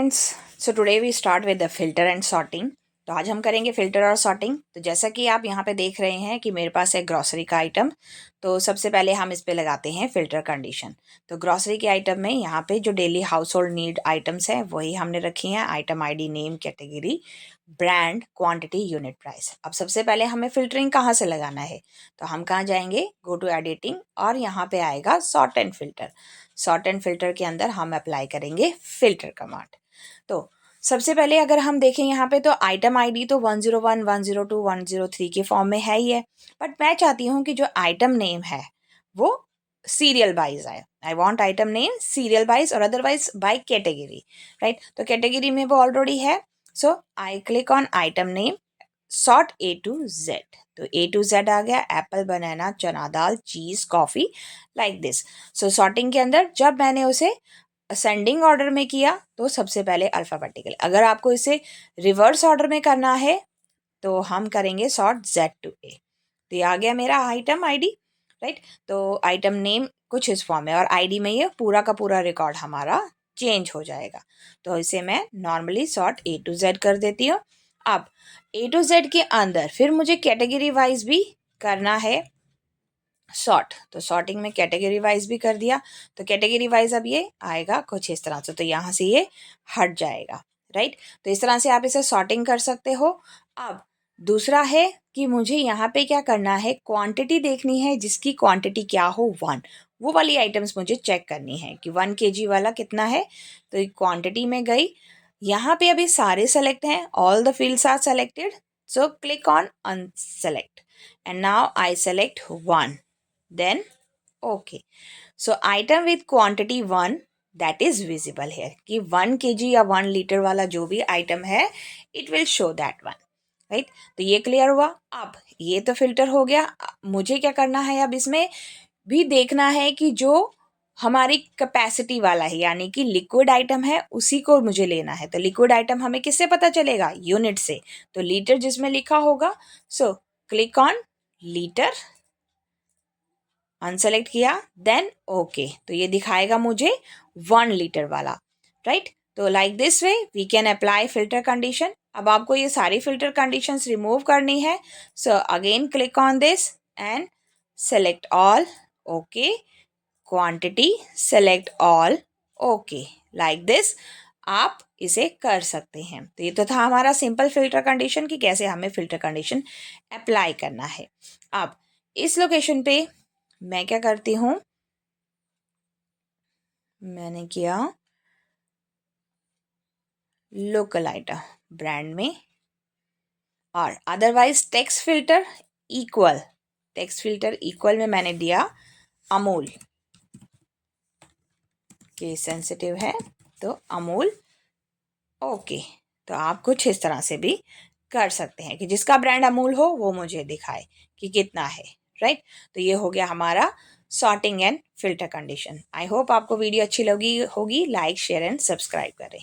Friends, so today we start with the filter and sorting. तो आज हम करेंगे फिल्टर और सॉर्टिंग। तो जैसा कि आप यहाँ पे देख रहे हैं कि मेरे पास है ग्रॉसरी का आइटम। तो सबसे पहले हम इस पे लगाते हैं फिल्टर कंडीशन। तो ग्रॉसरी के आइटम में यहाँ पे जो daily house hold need items हैं वही हमने रखी हैं। Item ID, name, category, brand, quantity, unit price. अब सबसे पहले हमें फिल्टरिंग कहाँ से लगाना है, तो हम कहाँ जाएंगे, गो टू एडिटिंग और यहाँ पे आएगा sort and filter. Sort and filter के अंदर हम अप्लाई करेंगे फिल्टर कमांड। तो सबसे पहले अगर हम देखें यहाँ पे तो आइटम आईडी तो 101, 102, 103 के फॉर्म में है ही है, बट मैं चाहती हूँ कि जो आइटम नेम है वो सीरियल वाइज आए। I want item name serial wise और अदरवाइज बाय कैटेगरी, राइट। तो कैटेगरी में वो ऑलरेडी है, so I click on item name, sort A to Z। तो A to Z आ गया, एप्पल, बनाना, चना दाल, cheese, coffee, like this. So sorting के अंदर जब मैंने उसे असेंडिंग ऑर्डर में किया तो सबसे पहले अल्फाबेटिकल। अगर आपको इसे रिवर्स ऑर्डर में करना है तो हम करेंगे सॉर्ट Z to A। तो ये आ गया मेरा आइटम आईडी, राइट। तो आइटम नेम कुछ इस फॉर्म में और आईडी में ये पूरा का पूरा रिकॉर्ड हमारा चेंज हो जाएगा। तो इसे मैं normally sort A to Z कर देती हूँ। अब A to Z के अंदर फिर मुझे कैटेगरी वाइज भी करना है सॉर्ट। तो सॉर्टिंग में कैटेगरी वाइज भी कर दिया। तो कैटेगरी वाइज अब ये आएगा कुछ इस तरह से, तो यहाँ से ये हट जाएगा, राइट। तो इस तरह से आप इसे सॉर्टिंग कर सकते हो। अब दूसरा है कि मुझे यहाँ पे क्या करना है, क्वांटिटी देखनी है जिसकी क्वांटिटी क्या हो 1। वो वाली आइटम्स मुझे चेक करनी है कि 1 kg वाला कितना है। तो क्वांटिटी में गई, यहाँ पे अभी सारे सेलेक्ट हैं, all the fields are selected. So click on unselect and now I select 1, then okay, so item with quantity 1 that is visible here कि 1 kg या 1 लीटर वाला जो भी आइटम है it will show that one, right. तो ये clear हुआ। अब ये तो फिल्टर हो गया। मुझे क्या करना है, अब इसमें भी देखना है कि जो हमारी कैपेसिटी वाला है यानी कि लिक्विड आइटम है उसी को मुझे लेना है। तो लिक्विड आइटम हमें किससे पता चलेगा, यूनिट से। तो लीटर जिसमें लिखा होगा, so click on litre, unselect किया, देन ओके। तो ये दिखाएगा मुझे 1 लीटर वाला, राइट। तो like this way we can apply filter condition. अब आपको ये सारी फिल्टर कंडीशंस रिमूव करनी है। So again click on this and select all, okay, quantity, select all, okay, like this आप इसे कर सकते हैं। तो ये तो था हमारा सिंपल फिल्टर कंडीशन कि कैसे हमें फिल्टर कंडीशन अप्लाई करना है। अब इस लोकेशन पे मैं क्या करती हूँ, मैंने किया लोकल आइटम ब्रांड में और otherwise text filter equal, text filter equal में मैंने दिया अमूल, केस सेंसिटिव है तो अमूल, ओके। तो आप कुछ इस तरह से भी कर सकते हैं कि जिसका ब्रांड अमूल हो वो मुझे दिखाए कि कितना है, राइट। तो ये हो गया हमारा sorting and filter condition. I hope आपको वीडियो अच्छी लगी होगी। लाइक, शेयर एंड सब्सक्राइब करें।